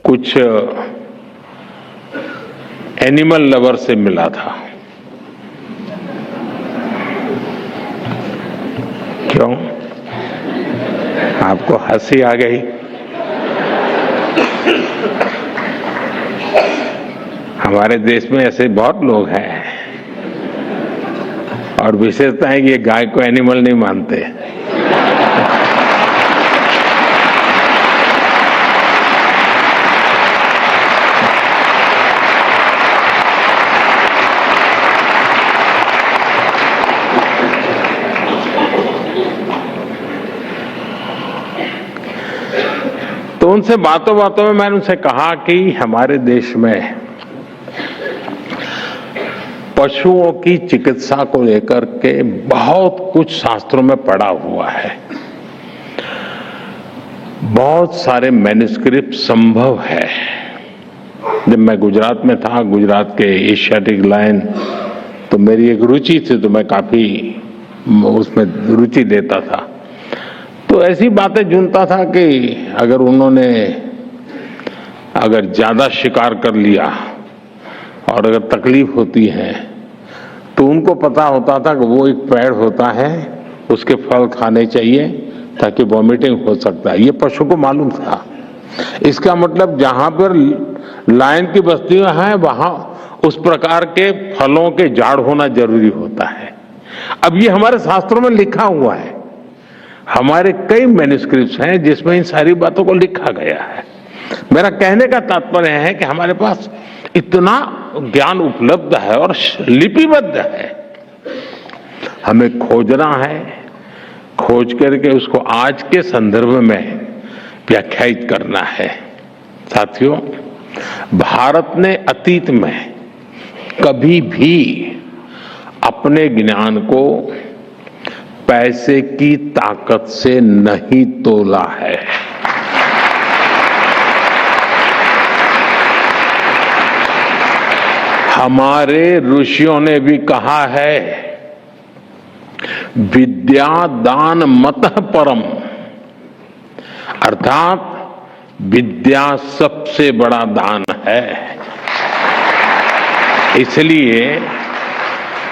कुछ animal lover से मिला था। क्यों? आपको हंसी आ गई? हमारे देश में ऐसे बहुत लोग हैं और विशेषता है कि ये गाय को एनिमल नहीं मानते। तो उनसे बातों बातों में मैंने उनसे कहा कि हमारे देश में पशुओं की चिकित्सा को लेकर के बहुत कुछ शास्त्रों में पढ़ा हुआ है। बहुत सारे मैन्युस्क्रिप्ट संभव है। जब मैं गुजरात में था, गुजरात के एशियाटिक लायन, तो मेरी एक रुचि थी, तो मैं काफी उसमें रुचि लेता था। तो ऐसी बातें ढूंढता था कि अगर ज्यादा शिकार कर लिया और अगर तकलीफ होती है तो उनको पता होता था कि वो एक पेड़ होता है, उसके फल खाने चाहिए ताकि वॉमिटिंग हो सकता है। ये पशु को मालूम था। इसका मतलब जहां पर लायन की बस्तियां हैं वहां उस प्रकार के फलों के झाड़ होना जरूरी होता है। अब ये हमारे शास्त्रों में लिखा हुआ है। हमारे कई मैन्युस्क्रिप्ट्स हैं जिसमें इन सारी बातों को लिखा गया है। मेरा कहने का तात्पर्य है कि हमारे पास इतना ज्ञान उपलब्ध है और लिपिबद्ध है। हमें खोजना है, खोज करके उसको आज के संदर्भ में व्याख्यायित करना है। साथियों, भारत ने अतीत में कभी भी अपने ज्ञान को पैसे की ताकत से नहीं तोला है। हमारे ऋषियों ने भी कहा है, विद्या दान मतः परम, अर्थात विद्या सबसे बड़ा दान है। इसलिए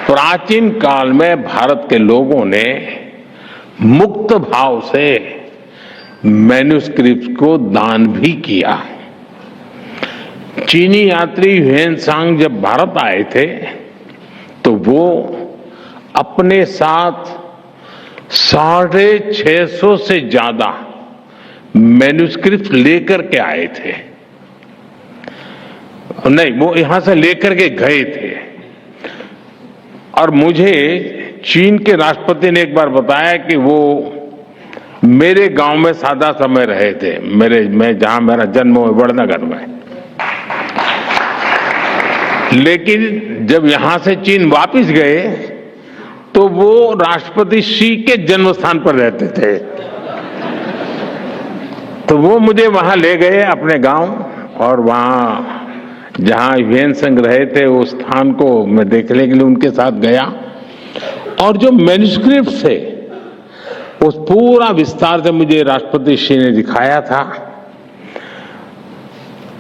प्राचीन काल में भारत के लोगों ने मुक्त भाव से मैन्युस्क्रिप्ट को दान भी किया। चीनी यात्री ह्वेनसांग जब भारत आए थे तो वो अपने साथ 650 से ज्यादा मैन्युस्क्रिप्ट लेकर के आए थे। नहीं, वो यहां से लेकर के गए थे। और मुझे चीन के राष्ट्रपति ने एक बार बताया कि वो मेरे गांव में सादा समय रहे थे, मैं जहां मेरा जन्म हुआ वड़नगर में। लेकिन जब यहां से चीन वापस गए तो वो राष्ट्रपति शी के जन्म स्थान पर रहते थे। तो वो मुझे वहां ले गए अपने गांव, और वहां जहां ह्वेनसांग रहे थे उस स्थान को मैं देखने के लिए उनके साथ गया। और जो मैन्युस्क्रिप्ट थे उस पूरा विस्तार से मुझे राष्ट्रपति शी ने दिखाया था।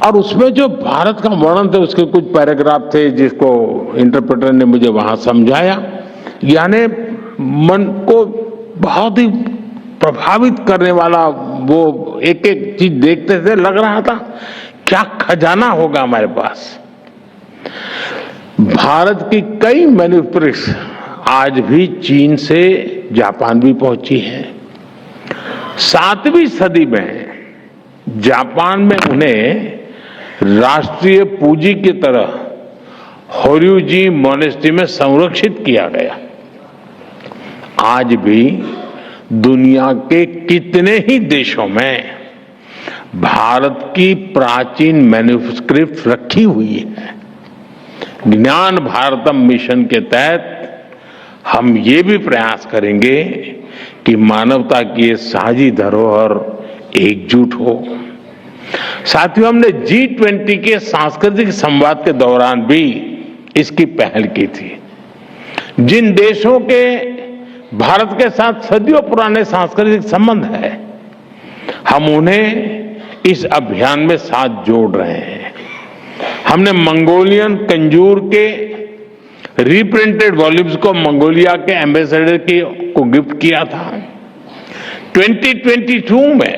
और उसमें जो भारत का वर्णन थे उसके कुछ पैराग्राफ थे जिसको इंटरप्रेटर ने मुझे वहां समझाया। यानी मन को बहुत ही प्रभावित करने वाला, वो एक एक चीज देखते थे लग रहा था क्या खजाना होगा हमारे पास। भारत की कई मैन्युस्क्रिप्ट्स आज भी चीन से जापान भी पहुंची है। 7वीं सदी में जापान में उन्हें राष्ट्रीय पूंजी की तरह होर्युजी मोनेस्ट्री में संरक्षित किया गया। आज भी दुनिया के कितने ही देशों में भारत की प्राचीन मैन्युस्क्रिप्ट रखी हुई है। ज्ञान भारतम मिशन के तहत हम ये भी प्रयास करेंगे कि मानवता की ये साझी धरोहर एकजुट हो। साथियों, हमने G20 के सांस्कृतिक संवाद के दौरान भी इसकी पहल की थी। जिन देशों के भारत के साथ सदियों पुराने सांस्कृतिक संबंध है, हम उन्हें इस अभियान में साथ जोड़ रहे हैं। हमने मंगोलियन कंजूर के रिप्रिंटेड वॉल्यूम्स को मंगोलिया के एम्बेसडर को गिफ्ट किया था। 2022 में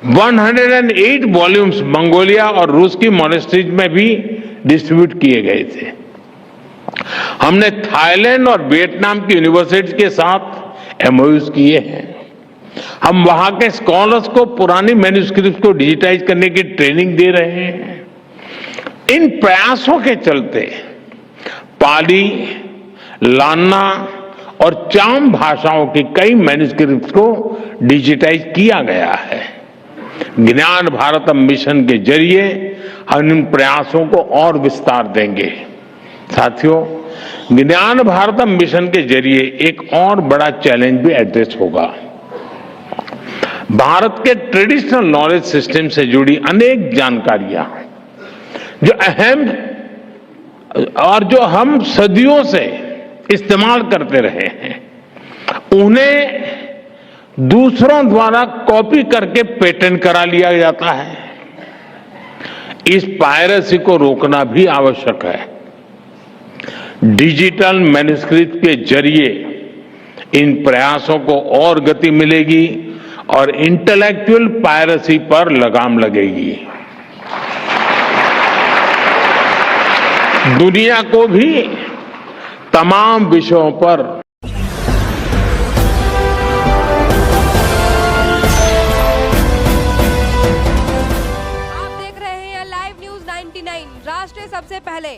108 वॉल्यूम्स मंगोलिया और रूस की मॉनेस्ट्रीज में भी डिस्ट्रीब्यूट किए गए थे। हमने थाईलैंड और वियतनाम की यूनिवर्सिटीज के साथ एमओयूज किए हैं। हम वहां के स्कॉलर्स को पुरानी मैन्युस्क्रिप्ट को डिजिटाइज करने की ट्रेनिंग दे रहे हैं। इन प्रयासों के चलते पाली, लाना और चाम भाषाओं की कई मैन्युस्क्रिप्ट को डिजिटाइज किया गया है। ज्ञान भारत मिशन के जरिए हम इन प्रयासों को और विस्तार देंगे। साथियों, ज्ञान भारत मिशन के जरिए एक और बड़ा चैलेंज भी एड्रेस होगा। भारत के ट्रेडिशनल नॉलेज सिस्टम से जुड़ी अनेक जानकारियां जो अहम और जो हम सदियों से इस्तेमाल करते रहे हैं, उन्हें दूसरों द्वारा कॉपी करके पेटेंट करा लिया जाता है। इस पायरेसी को रोकना भी आवश्यक है। डिजिटल मैन्युस्क्रिप्ट के जरिए इन प्रयासों को और गति मिलेगी और इंटेलेक्चुअल पायरेसी पर लगाम लगेगी। दुनिया को भी तमाम विषयों पर आप देख रहे हैं लाइव न्यूज 99 राष्ट्र सबसे पहले।